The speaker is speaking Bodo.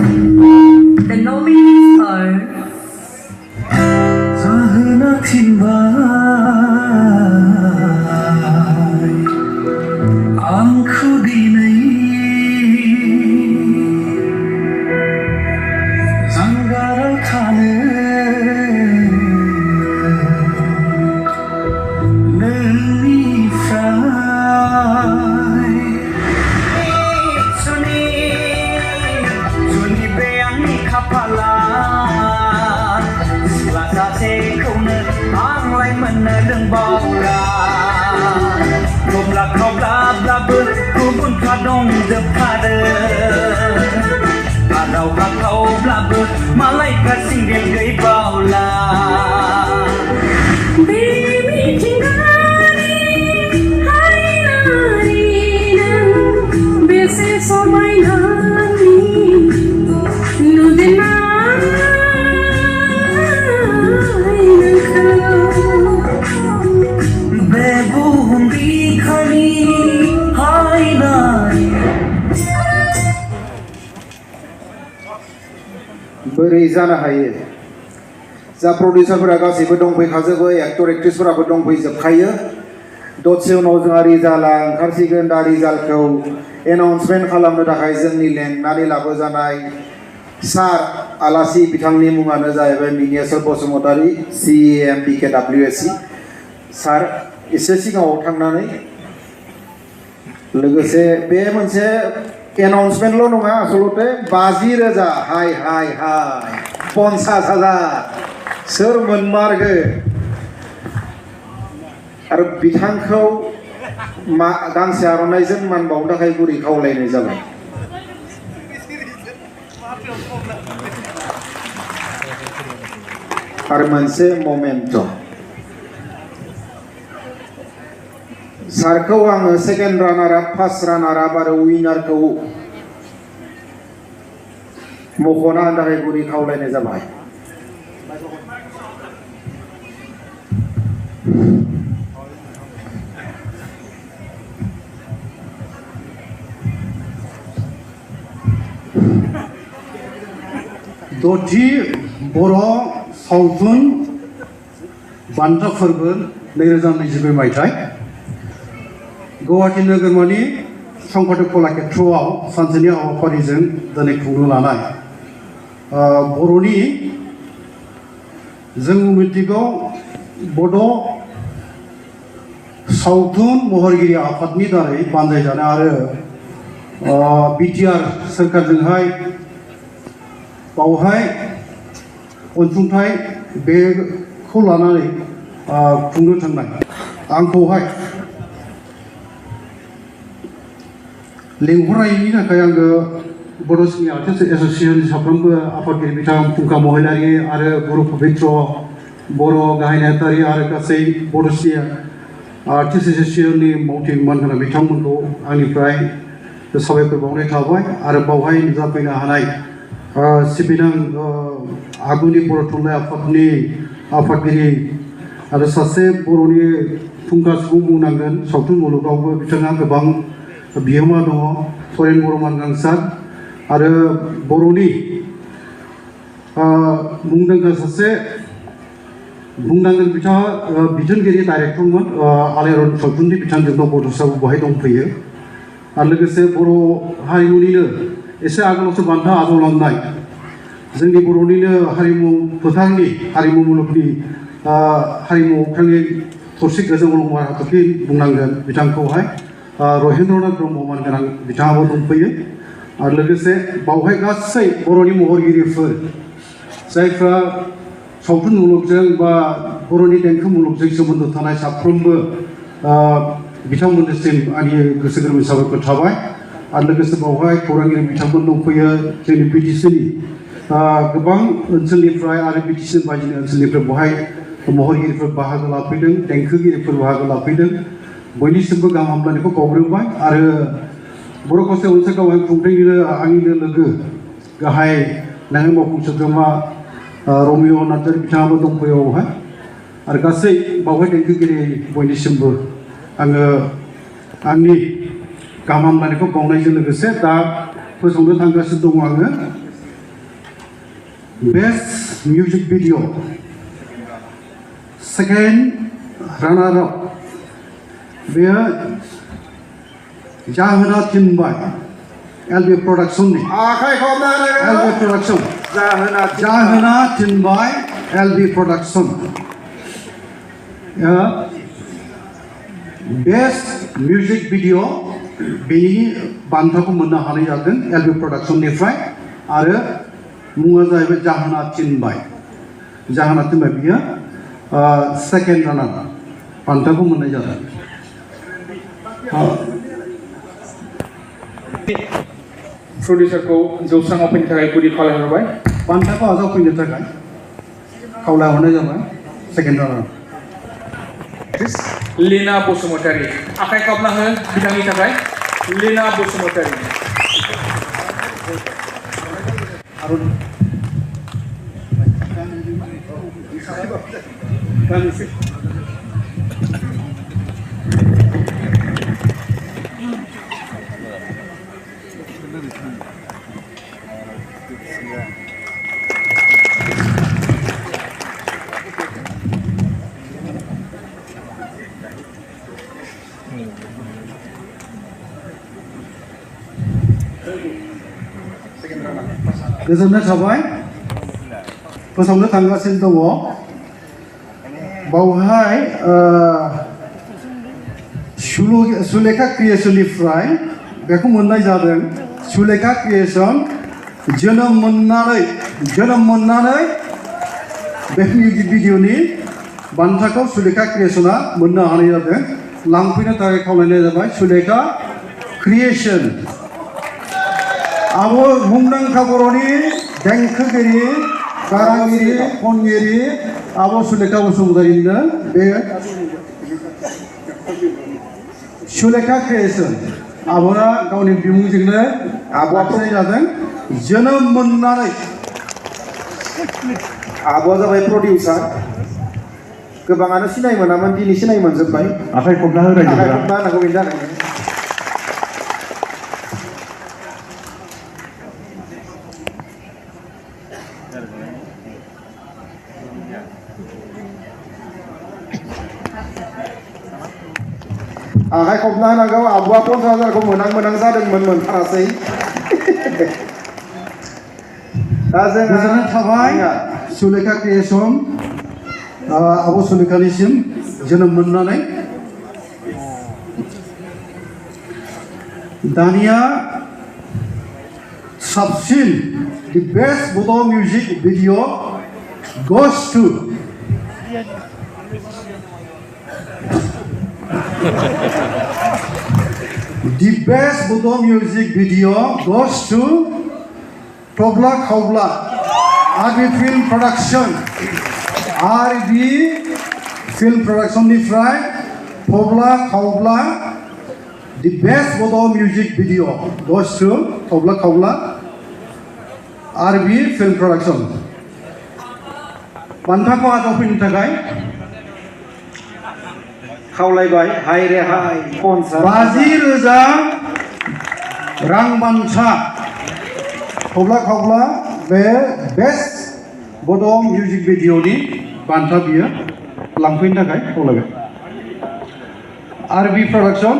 The nominees are बोरै जानो हायो जा प्रडिउसारफोरा गासैबो दंफैखाजोबो एक्टर एक्ट्रेसफोराबो दंफैजोबखायो दसे उनाव जोंहा रिजाल्टआ ओंखारसिगोन दा रिजाल्टखौ एनाउन्समेन्ट खालामनो थाखाय जोंनि लेंनानै लाबोजानाय सार आलासि बिथांनि मुङानो जाहैबाय मिनेश्वर बसुमतारी CEM BKWSC सार एसे सिगाङाव थांनानै लोगोसे बे मोनसे एनाउन्समेन्टल' नङा आसलते 50,000 हाय हाय हाय 50,000 सोर मोनमारगोन आरो बिथांखौ गांसे आर'नाइजों मान बावनो थाखाय गुरै खावलायनाय जाबाय आरो मोनसे मोमेन्ट सारखौ आङो सेकेन्ड रानार आप फार्स्ट रानार आप आरो उइनारखौ मख'ना होनो थाखाय गुरै खावलायनाय जाबाय दथि बर' सावथुन बान्था फोरबो 2022 मायथाइ गुवाहाटी नोगोरमानि संकट कलाक्षेत्रआव सानसेनि हाबाफारिजों दिनै खुंनो लानाय बर'नि जों मिथिगौ बड' सावथुन महरगिरि आफादनि दारै बानजायजानाय आरो BTR सोरखारजोंहाय बावहाय अनसुंथाइ बेखौ लानानै खुंनो थांनाय आंखौहाय लेंहरनायनि थाखाय आङो बर' सिनेमा आर्टिस्ट एस'सिएशननि साफ्रोमबो आफादगिरि बिथां फुंखा महिलारि आरो बर' पबित्र बर' गाहाय नेहाथारि आरो गासै बर' सिनेमा आर्टिस्ट एस'सिएशननि मावथि मानगोनां बिथांमोनखौ आंनिफ्राय साबायखर बावनाय थाबाय आरो बावहाय नुजाफैनो हानाय सिबिनां आगुनि बर' थुनलाइ आफादनि आफादगिरि आरो सासे बर'नि फुंखा सुबुं बुंनांगोन सावथुन मुलुगावबो बिथाङा गोबां बिहोमा दङ सरेन बर' मानगां सार आरो बर'नि मुंदांखा सासे बुंनांगोन बिथाङा बिथोनगिरि डाइरेक्टरमोन आलायारन सावथुननि बिथांजों बड'साबो बहाय दंफैयो आरो लोगोसे बर' हारिमुनिनो एसे आगोलावसो बान्था आजावलांनाय जोंनि बर'निनो हारिमु फोथारनि हारिमु मुलुगनि हारिमु अख्रांनि थरसे गोजौ अलंबार हाथरखि बुंनांगोन बिथांखौहाय रहेन्द्रनाथ ब्रह्म मानगोनां बिथाङाबो दंफैयो आरो लोगोसे बावहाय गासै बर'नि महरगिरिफोर जायफ्रा सावथुन मुलुगजों बा बर'नि देंखो मुलुगजों सोमोन्दो थानाय साफ्रोमबो बिथांमोननिसिम आंनि गोसो गोरबोनि साबायखर थाबाय आरो लोगोसे बावहाय खौरांगिरि बिथांमोन दंफैयो जोंनि BTCनि गोबां ओनसोलनिफ्राय आरो BTC बायदिनि ओनसोलनिफ्राय बहाय महरगिरिफोर बाहागो लाफैदों देंखोगिरिफोर बाहागो लाफैदों बयनिसिमबो गाहाम हामलायनायखौ बावग्रोबाय आरो बर' कसारि ओनसोल गावारि खुंथायनिनो आंनिनो लोगो गाहाय लेङाइ मावफुं सोद्रोमा रमिय' नार्जारि बिथाङाबो दंफैयो बावहाय आरो गासै बावहाय देंखोगिरि बयनिसिमबो आङो आंनि गाहाम हामलायनायखौ बावनायजों लोगोसे दा फोसावनो थांगासिनो दङ आङो Best Music Video. Second runner-up. Where Jahana Tinbai. LB Production. 아카이 겁나 LB Production. Jahana Tinbai. LB Production. Best Music Video. बेनि बान्थाखौ मोननो हानाय जादों LB प्रडाक्शननिफ्राय आरो मुङा जाहैबाय जाहाना तिनबाय बियो सेकेन्ड रानार बान्थाखौ मोननाय जादों प्रडिउसारखौ जौस्राङाव फैनो थाखाय गुदि खावलायहरबाय बान्थाखौ आजाव फैनो थाखाय खावलायहरनाय जाबाय सेकेन्ड रानार लीना बसुमतारी आखाइ खावना हो बिथांनि थाखाय लीना बसुमतारी आरो गोजोननाय थाबाय फोसावनो थांगासिनो दङ बावहाय सुलेखा क्रिएशननिफ्राय बेखौ मोननाय जादों सुलेखा क्रिएशन जोनोम मोननानै बे मिउजिक भिडिअनि बान्थाखौ सुलेखा क्रिएशना मोननो हानाय जादों लांफैनो थाखाय खावलायनाय जाबाय सुलेखा क्रिएशन आबो मुंदांखा बर'नि देंखोगिरि गारांगिरि खनगिरि आबो सुलेखा बसुमतारीनो बे सुलेखा क्रिएशन आबोना गावनि बिमुंजोंनो आबुआखौनाय जादों जोनोम मोननानै आबुआ जाबाय प्रडिउसार गोबाङानो सिनाय मोनामोन दिनै सिनाय मोनजोब्बाय आखाइ खबना होनाय आखाइ खबना होनांगौ बेनि थाखायनो आखाइ खबना होनांगौ आबुआ 50,000खौ मोनां जादोंमोन मोनथारासै दा जों गोजोननाय थाबाय सुलेखा क्रिएशन आब' सुलेखानिसिम जोनोम मोननानै दानिया साबसिन the best Bodo music video goes to the best Bodo music video goes to Tobla Khawbla RB Film Production RB Film Production निफ्राय Tobla Khawbla the best Bodo music video goes to Tobla Khawbla RB Film Production बान्थाखौ आजावफैनो थाखाय खावलायबाय हाय रे हाय 50,000 रां बान्था Tobla Khawbla बे बेस्ट बड' मिउजिक भिडिअनि बान्था बियो लांफैनो थाखाय खावलायबाय RB प्रडाक्शन